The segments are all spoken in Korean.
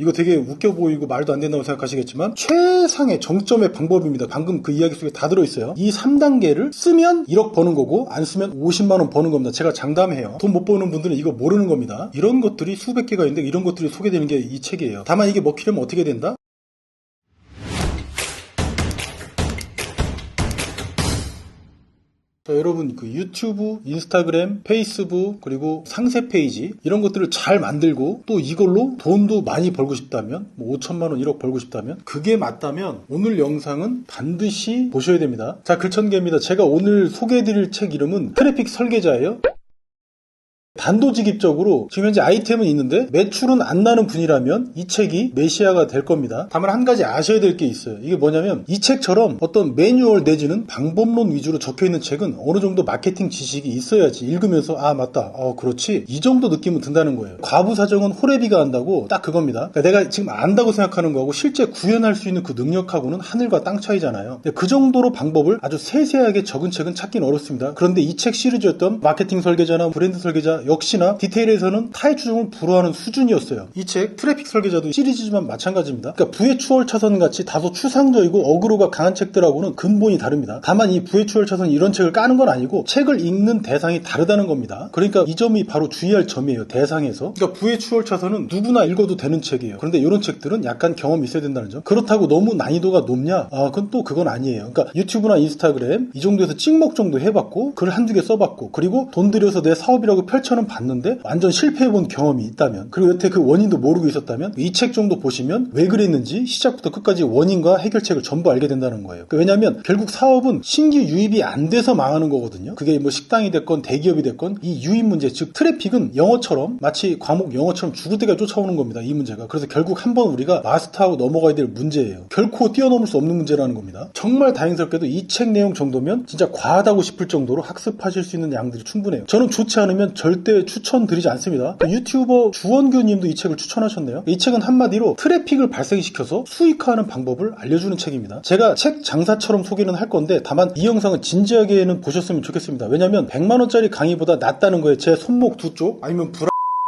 이거 되게 웃겨 보이고 말도 안 된다고 생각하시겠지만 최상의 정점의 방법입니다. 방금 그 이야기 속에 다 들어있어요. 이 3단계를 쓰면 1억 버는 거고 안 쓰면 50만원 버는 겁니다. 제가 장담해요. 돈 못 버는 분들은 이거 모르는 겁니다. 이런 것들이 수백 개가 있는데 이런 것들이 소개되는 게 이 책이에요. 다만 이게 먹히려면 어떻게 된다? 자, 여러분 그 유튜브, 인스타그램, 페이스북 그리고 상세 페이지 이런 것들을 잘 만들고 또 이걸로 돈도 많이 벌고 싶다면 뭐 5천만원 1억 벌고 싶다면 그게 맞다면 오늘 영상은 반드시 보셔야 됩니다. 자, 글천개입니다. 제가 오늘 소개해드릴 책 이름은 트래픽 설계자예요. 단도직입적으로 지금 현재 아이템은 있는데 매출은 안 나는 분이라면 이 책이 메시아가 될 겁니다. 다만 한 가지 아셔야 될 게 있어요. 이게 뭐냐면 이 책처럼 어떤 매뉴얼 내지는 방법론 위주로 적혀있는 책은 어느 정도 마케팅 지식이 있어야지 읽으면서 아 맞다 그렇지 이 정도 느낌은 든다는 거예요. 과부사정은 호래비가 한다고 딱 그겁니다. 그러니까 내가 지금 안다고 생각하는 거하고 실제 구현할 수 있는 그 능력하고는 하늘과 땅 차이잖아요. 그 정도로 방법을 아주 세세하게 적은 책은 찾긴 어렵습니다. 그런데 이 책 시리즈였던 마케팅 설계자나 브랜드 설계자 역시나 디테일에서는 타의 추종을 불허하는 수준이었어요. 이 책 트래픽 설계자도 시리즈지만 마찬가지입니다. 그러니까 부의 추월 차선 같이 다소 추상적이고 어그로가 강한 책들하고는 근본이 다릅니다. 다만 이 부의 추월 차선 이런 책을 까는 건 아니고 책을 읽는 대상이 다르다는 겁니다. 그러니까 이 점이 바로 주의할 점이에요. 대상에서. 그러니까 부의 추월 차선은 누구나 읽어도 되는 책이에요. 그런데 이런 책들은 약간 경험이 있어야 된다는 점. 그렇다고 너무 난이도가 높냐? 그건 아니에요. 그러니까 유튜브나 인스타그램 이 정도에서 찍먹 정도 해봤고 글 한두 개 써봤고 그리고 돈 들여서 내 사업이라고 펼쳐는 봤는데 완전 실패해본 경험이 있다면 그리고 여태 그 원인도 모르고 있었다면 이 책 정도 보시면 왜 그랬는지 시작부터 끝까지 원인과 해결책을 전부 알게 된다는 거예요. 왜냐하면 결국 사업은 신규 유입이 안 돼서 망하는 거거든요. 그게 뭐 식당이 됐건 대기업이 됐건 이 유입 문제 즉 트래픽은 영어처럼 마치 과목 영어처럼 죽을 때까지 쫓아오는 겁니다. 이 문제가. 그래서 결국 한번 우리가 마스터하고 넘어가야 될 문제예요. 결코 뛰어넘을 수 없는 문제라는 겁니다. 정말 다행스럽게도 이 책 내용 정도면 진짜 과하다고 싶을 정도로 학습하실 수 있는 양들이 충분해요. 저는 좋지 않으면 절대 추천드리지 않습니다. 유튜버 주원규 님도 이 책을 추천하셨네요. 이 책은 한마디로 트래픽을 발생시켜서 수익화하는 방법을 알려주는 책입니다. 제가 책 장사처럼 소개는 할 건데 다만 이 영상은 진지하게는 보셨으면 좋겠습니다. 왜냐면 100만원짜리 강의보다 낫다는 거에 제 손목 두 쪽 아니면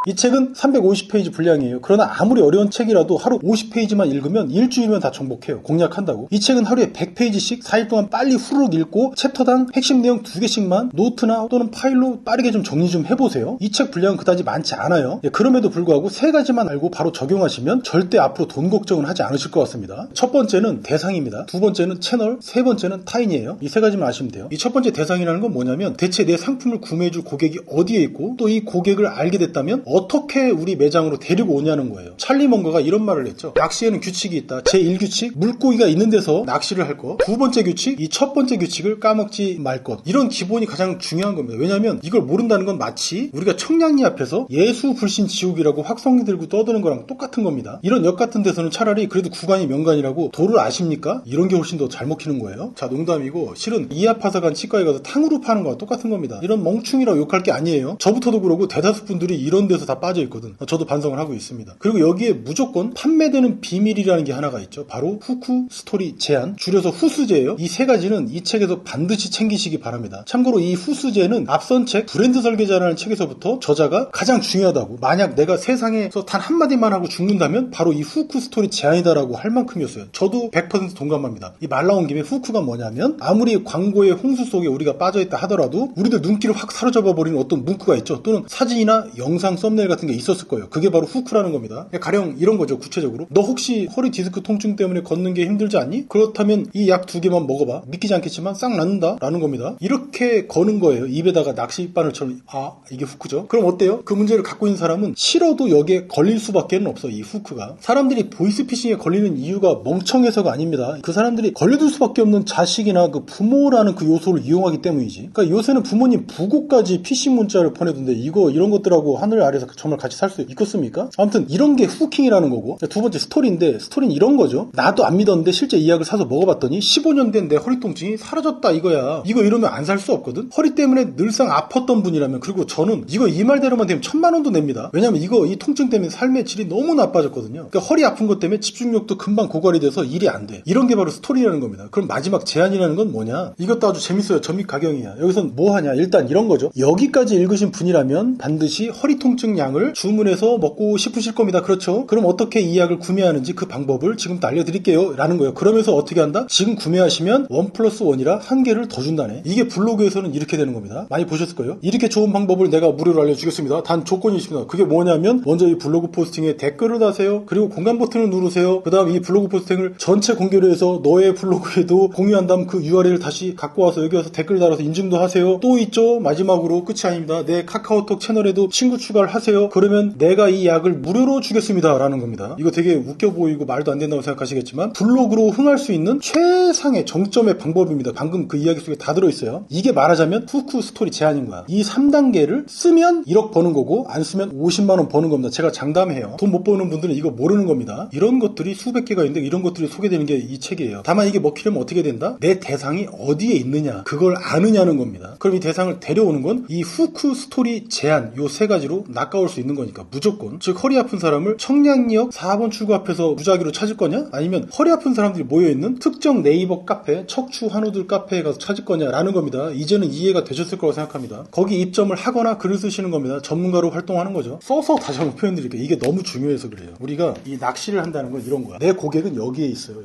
이 책은 350페이지 분량이에요. 그러나 아무리 어려운 책이라도 하루 50페이지만 읽으면 일주일이면 다 정복해요. 공략한다고. 이 책은 하루에 100페이지씩 4일 동안 빨리 후루룩 읽고 챕터당 핵심 내용 2개씩만 노트나 또는 파일로 빠르게 좀 정리 좀 해보세요. 이 책 분량은 그다지 많지 않아요. 그럼에도 불구하고 3가지만 알고 바로 적용하시면 절대 앞으로 돈 걱정은 하지 않으실 것 같습니다. 첫 번째는 대상입니다. 두 번째는 채널, 세 번째는 타인이에요. 이 3가지만 아시면 돼요. 이 첫 번째 대상이라는 건 뭐냐면 대체 내 상품을 구매해줄 고객이 어디에 있고 또 이 고객을 알게 됐다면 어떻게 우리 매장으로 데리고 오냐는 거예요. 찰리 먼거가 이런 말을 했죠. 낚시에는 규칙이 있다. 제1규칙, 물고기가 있는 데서 낚시를 할 것. 두 번째 규칙, 이 첫 번째 규칙을 까먹지 말 것. 이런 기본이 가장 중요한 겁니다. 왜냐하면 이걸 모른다는 건 마치 우리가 청량리 앞에서 예수 불신 지옥이라고 확성기 들고 떠드는 거랑 똑같은 겁니다. 이런 역 같은 데서는 차라리 그래도 구간이 명간이라고 도를 아십니까? 이런 게 훨씬 더 잘 먹히는 거예요. 자, 농담이고 실은 이 아파서 간 치과에 가서 탕후루 파는 거와 똑같은 겁니다. 이런 멍충이라고 욕할 게 아니에요. 저부터도 그러고 대다수 분들이 이런 데서 다 빠져 있거든. 저도 반성을 하고 있습니다. 그리고 여기에 무조건 판매되는 비밀이라는 게 하나가 있죠. 바로 후크 스토리 제안, 줄여서 후스제예요. 이 3가지는 이 책에서 반드시 챙기시기 바랍니다. 참고로 이 후스제는 앞선 책 브랜드 설계자라는 책에서부터 저자가 가장 중요하다고, 만약 내가 세상에서 단 한마디만 하고 죽는다면 바로 이 후크 스토리 제안이다라고 할 만큼이었어요. 저도 100% 동감합니다. 이 말 나온 김에 후크가 뭐냐면 아무리 광고의 홍수 속에 우리가 빠져있다 하더라도 우리들 눈길을 확 사로잡아 버리는 어떤 문구가 있죠. 또는 사진이나 영상 썸네일 같은 게 있었을 거예요. 그게 바로 후크라는 겁니다. 가령 이런 거죠. 구체적으로 너 혹시 허리 디스크 통증 때문에 걷는 게 힘들지 않니? 그렇다면 이 약 2개만 먹어봐. 믿기지 않겠지만 싹 낫는다 라는 겁니다. 이렇게 거는 거예요. 입에다가 낚시바늘처럼. 이게 후크죠. 그럼 어때요? 그 문제를 갖고 있는 사람은 싫어도 여기에 걸릴 수밖에 없어. 이 후크가. 사람들이 보이스피싱에 걸리는 이유가 멍청해서가 아닙니다. 그 사람들이 걸려들 수밖에 없는 자식이나 그 부모라는 그 요소를 이용하기 때문이지. 그러니까 요새는 부모님 부고까지 피싱 문자를 보내던데 이런 것들하고 하늘 아래서 정말 같이 살 수 있겠습니까? 아무튼 이런 게 후킹이라는 거고. 두 번째 스토리인데, 스토리는 이런 거죠. 나도 안 믿었는데 실제 이 약을 사서 먹어봤더니 15년 된 내 허리 통증이 사라졌다 이거야. 이거 이러면 안 살 수 없거든. 허리 때문에 늘상 아팠던 분이라면, 그리고 저는 이거 이 말대로만 되면 1000만 원도 냅니다. 왜냐면 이 통증 때문에 삶의 질이 너무 나빠졌거든요. 그러니까 허리 아픈 것 때문에 집중력도 금방 고갈이 돼서 일이 안 돼. 이런 게 바로 스토리라는 겁니다. 그럼 마지막 제안이라는 건 뭐냐? 이것도 아주 재밌어요. 점입가경이야. 여기선 뭐 하냐? 일단 이런 거죠. 여기까지 읽으신 분이라면 반드시 허리 통증 양을 주문해서 먹고 싶으실 겁니다. 그렇죠? 그럼 어떻게 이 약을 구매하는지 그 방법을 지금부터 알려드릴게요 라는 거예요. 그러면서 어떻게 한다? 지금 구매하시면 1+1이라 한 개를 더 준다네. 이게 블로그에서는 이렇게 되는 겁니다. 많이 보셨을 거예요. 이렇게 좋은 방법을 내가 무료로 알려주겠습니다. 단 조건이 있습니다. 그게 뭐냐면 먼저 이 블로그 포스팅에 댓글을 다세요. 그리고 공감 버튼을 누르세요. 그 다음 이 블로그 포스팅을 전체 공개로 해서 너의 블로그에도 공유한 다음 그 URL을 다시 갖고 와서 여기 와서 댓글 달아서 인증도 하세요. 또 있죠. 마지막으로 끝이 아닙니다. 내 카카오톡 채널에도 친구 추가를 하세요. 그러면 내가 이 약을 무료로 주겠습니다 라는 겁니다. 이거 되게 웃겨 보이고 말도 안 된다고 생각하시겠지만 블로그로 흥할 수 있는 최상의 정점의 방법입니다. 방금 그 이야기 속에 다 들어있어요. 이게 말하자면 후크 스토리 제안인 거야. 이 3단계를 쓰면 1억 버는 거고 안 쓰면 50만원 버는 겁니다. 제가 장담해요. 돈 못 버는 분들은 이거 모르는 겁니다. 이런 것들이 수백 개가 있는데 이런 것들이 소개되는 게 이 책이에요. 다만 이게 먹히려면 어떻게 된다? 내 대상이 어디에 있느냐 그걸 아느냐는 겁니다. 그럼 이 대상을 데려오는 건 이 후크 스토리 제안 요 세 가지로 낚아올 수 있는 거니까 무조건. 즉 허리 아픈 사람을 청량리역 4번 출구 앞에서 무작위로 찾을 거냐? 아니면 허리 아픈 사람들이 모여있는 특정 네이버 카페 척추 한우들 카페에 가서 찾을 거냐라는 겁니다. 이제는 이해가 되셨을 거라고 생각합니다. 거기 입점을 하거나 글을 쓰시는 겁니다. 전문가로 활동하는 거죠. 써서 다시 한번 표현드릴게요. 이게 너무 중요해서 그래요. 우리가 이 낚시를 한다는 건 이런 거야. 내 고객은 여기에 있어요.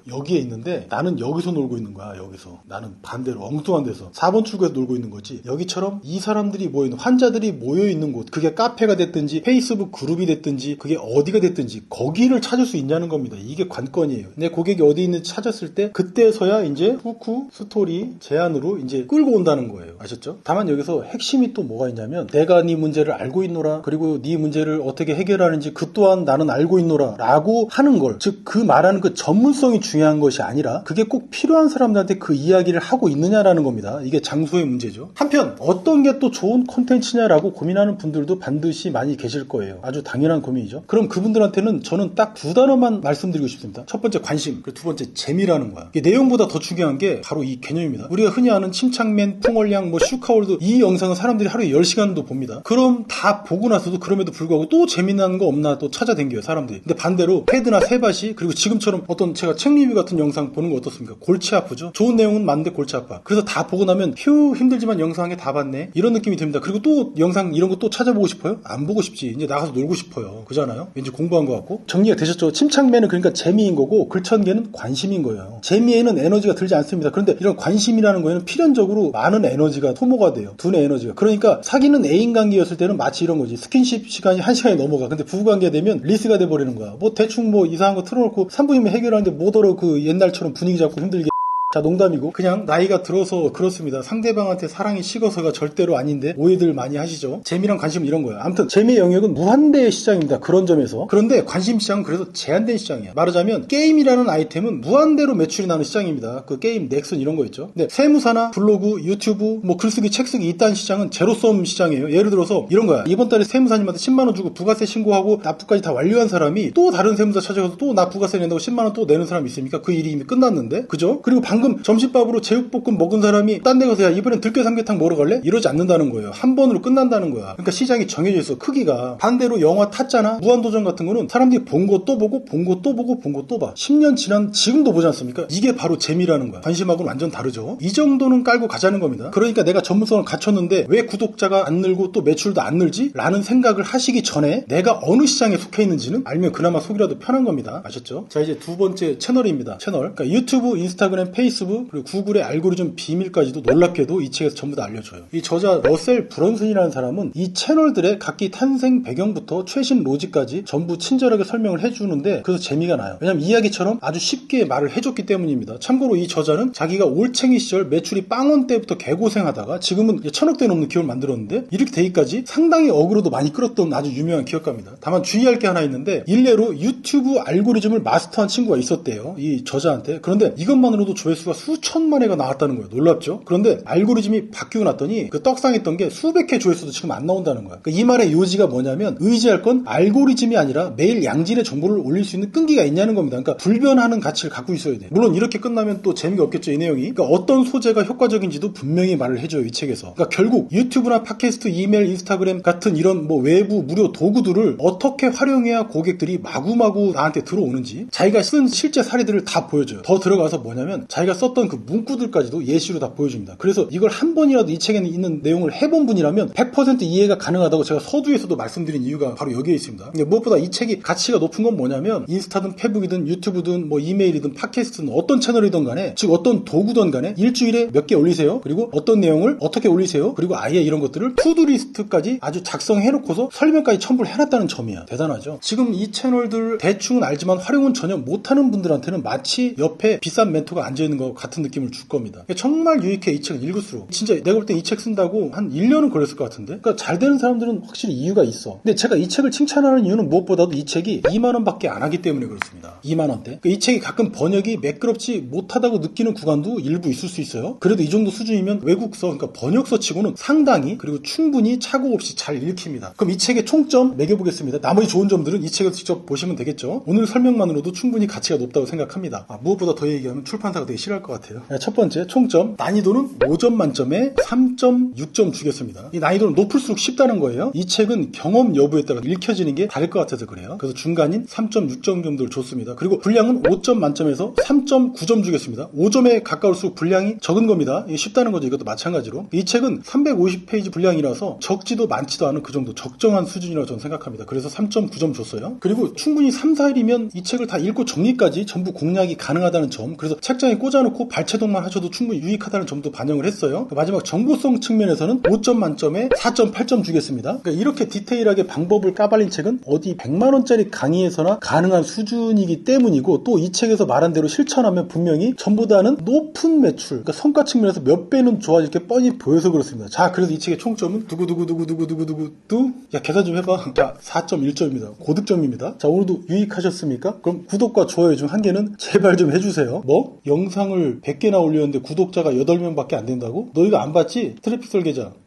여기에 있는데 나는 여기서 놀고 있는 거야. 여기서. 나는 반대로 엉뚱한 데서 4번 출구에서 놀고 있는 거지. 여기처럼 이 사람들이 모여있는 환자들이 모여있는 곳 그게 카페가 됐든지 페이스북 그룹이 됐든지 그게 어디가 됐든지 거기를 찾을 수 있냐는 겁니다. 이게 관건이에요. 내 고객이 어디 있는지 찾았을 때 그때서야 이제 후크 스토리 제안으로 이제 끌고 온다는 거예요. 아셨죠? 다만 여기서 핵심이 또 뭐가 있냐면 내가 네 문제를 알고 있노라 그리고 네 문제를 어떻게 해결하는지 그 또한 나는 알고 있노라 라고 하는 걸 즉 그 말하는 그 전문성이 중요한 것이 아니라 그게 꼭 필요한 사람들한테 그 이야기를 하고 있느냐라는 겁니다. 이게 장소의 문제죠. 한편 어떤 게 또 좋은 콘텐츠냐라고 고민하는 분들도 반드시 많이 계실 거예요. 아주 당연한 고민이죠. 그럼 그분들한테는 저는 딱 두 단어만 말씀드리고 싶습니다. 첫 번째 관심, 그리고 두 번째 재미라는 거야. 이게 내용보다 더 중요한 게 바로 이 개념입니다. 우리가 흔히 아는 침착맨, 풍월량, 슈카월드 이 영상은 사람들이 하루에 10시간도 봅니다. 그럼 다 보고 나서도 그럼에도 불구하고 또 재미난 거 없나 또 찾아댕겨요 사람들이. 근데 반대로 패드나 세바시 그리고 지금처럼 어떤 제가 책 리뷰 같은 영상 보는 거 어떻습니까? 골치 아프죠? 좋은 내용은 많은데 골치 아파. 그래서 다 보고 나면 휴 힘들지만 영상 한 개 다 봤네 이런 느낌이 듭니다. 그리고 또 영상 이런 거 또 찾아보고 싶어요? 안 보고 싶지. 이제 나가서 놀고 싶어요. 그잖아요? 왠지 공부한 것 같고. 정리가 되셨죠? 침착맨은 그러니까 재미인 거고 글천개는 관심인 거예요. 재미에는 에너지가 들지 않습니다. 그런데 이런 관심이라는 거에는 필연적으로 많은 에너지가 소모가 돼요. 두뇌 에너지가. 그러니까 사귀는 애인 관계였을 때는 마치 이런 거지. 스킨십 시간이 1시간이 넘어가. 근데 부부 관계가 되면 리스가 돼버리는 거야. 뭐 대충 뭐 이상한 거 틀어놓고 3분이면 해결하는데 뭐더러 그 옛날처럼 분위기 잡고 힘들게. 자, 농담이고 그냥 나이가 들어서 그렇습니다. 상대방한테 사랑이 식어서가 절대로 아닌데 오해들 많이 하시죠. 재미랑 관심은 이런 거예요. 아무튼 재미의 영역은 무한대의 시장입니다. 그런 점에서. 그런데 관심 시장은 그래서 제한된 시장이야. 말하자면 게임이라는 아이템은 무한대로 매출이 나는 시장입니다. 그 게임 넥슨 이런 거 있죠. 근데 세무사나 블로그, 유튜브, 뭐 글쓰기, 책쓰기 이딴 시장은 제로섬 시장이에요. 예를 들어서 이런 거야. 이번 달에 세무사님한테 10만 원 주고 부가세 신고하고 납부까지 다 완료한 사람이 또 다른 세무사 찾아가서 또 나 부가세 낸다고 10만 원 또 내는 사람이 있습니까? 그 일이 이미 끝났는데. 그죠? 그리고 방금 점심밥으로 제육볶음 먹은 사람이 딴 데 가서 야 이번엔 들깨 삼계탕 먹으러 갈래? 이러지 않는다는 거예요. 한 번으로 끝난다는 거야. 그러니까 시장이 정해져 있어. 크기가. 반대로 영화 탔잖아. 무한도전 같은 거는 사람들이 본 거 또 보고 본 거 또 보고 본 거 또 봐. 10년 지난 지금도 보지 않습니까? 이게 바로 재미라는 거야. 관심하고는 완전 다르죠. 이 정도는 깔고 가자는 겁니다. 그러니까 내가 전문성을 갖췄는데 왜 구독자가 안 늘고 또 매출도 안 늘지? 라는 생각을 하시기 전에 내가 어느 시장에 속해 있는지는 알면 그나마 속이라도 편한 겁니다. 아셨죠? 자 이제 두 번째 채널입니다. 채널. 그러니까 유튜브, 인스타그램, 페이스북 그리고 구글의 알고리즘 비밀까지도 놀랍게도 이 책에서 전부 다 알려줘요. 이 저자 러셀 브런슨이라는 사람은 이 채널들의 각기 탄생 배경부터 최신 로직까지 전부 친절하게 설명을 해주는데 그래서 재미가 나요. 왜냐면 이야기처럼 아주 쉽게 말을 해줬기 때문입니다. 참고로 이 저자는 자기가 올챙이 시절 매출이 빵원 때부터 개고생하다가 지금은 1000억대 넘는 기업을 만들었는데 이렇게 되기까지 상당히 어그로도 많이 끌었던 아주 유명한 기업가입니다. 다만 주의할 게 하나 있는데 일례로 유튜브 알고리즘을 마스터한 친구가 있었대요. 이 저자한테. 그런데 이것만으로도 조회수가 수천만 회가 나왔다는 거예요. 놀랍죠? 그런데 알고리즘이 바뀌고 났더니 그 떡상했던 게 수백 회 조회수도 지금 안 나온다는 거야. 그러니까 이 말의 요지가 뭐냐면 의지할 건 알고리즘이 아니라 매일 양질의 정보를 올릴 수 있는 끈기가 있냐는 겁니다. 그러니까 불변하는 가치를 갖고 있어야 돼. 물론 이렇게 끝나면 또 재미가 없겠죠, 이 내용이. 그러니까 어떤 소재가 효과적인지도 분명히 말을 해줘요, 이 책에서. 그러니까 결국 유튜브나 팟캐스트, 이메일, 인스타그램 같은 이런 뭐 외부 무료 도구들을 어떻게 활용해야 고객들이 마구마구 나한테 들어오는지 자기가 쓴 실제 사례들을 다 보여줘요. 더 들어가서 뭐냐면 자기가 자기가 썼던 그 문구들까지도 예시로 다 보여줍니다. 그래서 이걸 한 번이라도 이 책에 있는 내용을 해본 분이라면 100% 이해가 가능하다고 제가 서두에서도 말씀드린 이유가 바로 여기에 있습니다. 무엇보다 이 책이 가치가 높은 건 뭐냐면 인스타든 페북이든 유튜브든 뭐 이메일이든 팟캐스트든 어떤 채널이든 간에, 즉 어떤 도구든 간에 일주일에 몇 개 올리세요. 그리고 어떤 내용을 어떻게 올리세요. 그리고 아예 이런 것들을 투두리스트까지 아주 작성해놓고서 설명까지 첨부를 해놨다는 점이야. 대단하죠. 지금 이 채널들 대충은 알지만 활용은 전혀 못하는 분들한테는 마치 옆에 비싼 멘토가 앉아있는 것 같은 느낌을 줄 겁니다. 정말 유익해. 이 책을 읽을수록. 진짜 내가 볼 때 이 책 쓴다고 한 1년은 걸렸을 것 같은데. 그러니까 잘 되는 사람들은 확실히 이유가 있어. 근데 제가 이 책을 칭찬하는 이유는 무엇보다도 이 책이 2만원 밖에 안 하기 때문에 그렇습니다. 2만원대. 그러니까 이 책이 가끔 번역이 매끄럽지 못하다고 느끼는 구간도 일부 있을 수 있어요. 그래도 이 정도 수준이면 외국서, 그러니까 번역서 치고는 상당히, 그리고 충분히 착오 없이 잘 읽힙니다. 그럼 이 책의 총점 매겨보겠습니다. 나머지 좋은 점들은 이 책에서 직접 보시면 되겠죠. 오늘 설명만으로도 충분히 가치가 높다고 생각합니다. 무엇보다 더 얘기하면 출판사가 되게 싫어할 것 같아요. 첫 번째, 총점. 난이도는 5점 만점에 3.6점 주겠습니다. 이 난이도는 높을수록 쉽다는 거예요. 이 책은 경험 여부에 따라 읽혀지는 게 다를 것 같아서 그래요. 그래서 중간인 3.6점 정도를 줬습니다. 그리고 분량은 5점 만점에서 3.9점 주겠습니다. 5점에 가까울수록 분량이 적은 겁니다. 이게 쉽다는 거죠. 이것도 마찬가지로. 이 책은 350페이지 분량이라서 적지도 많지도 않은 그 정도 적정한 수준이라고 저는 생각합니다. 그래서 3.9점 줬어요. 그리고 충분히 3, 4일이면 이 책을 다 읽고 정리까지 전부 공략이 가능하다는 점, 그래서 책장에 꽂아놓고 발췌독만 하셔도 충분히 유익하다는 점도 반영을 했어요. 마지막 정보성 측면에서는 5점 만점에 4.8점 주겠습니다. 그러니까 이렇게 디테일하게 방법을 까발린 책은 어디 100만원짜리 강의에서나 가능한 수준이기 때문이고, 또 이 책에서 말한 대로 실천하면 분명히 전보다는 높은 매출, 그러니까 성과 측면에서 몇 배는 좋아질 게 뻔히 보여서 그렇습니다. 자, 그래서 이 책의 총점은 두구두구두구두구두구두구 야, 계산 좀 해봐. 자, 4.1점입니다. 고득점입니다. 자, 오늘도 유익하셨습니까? 그럼 구독과 좋아요 중 한 개는 제발 좀 해주세요. 뭐? 영상을 100개나 올렸는데 구독자가 8명밖에 안 된다고? 너 이거 안 봤지? 트래픽 설계자.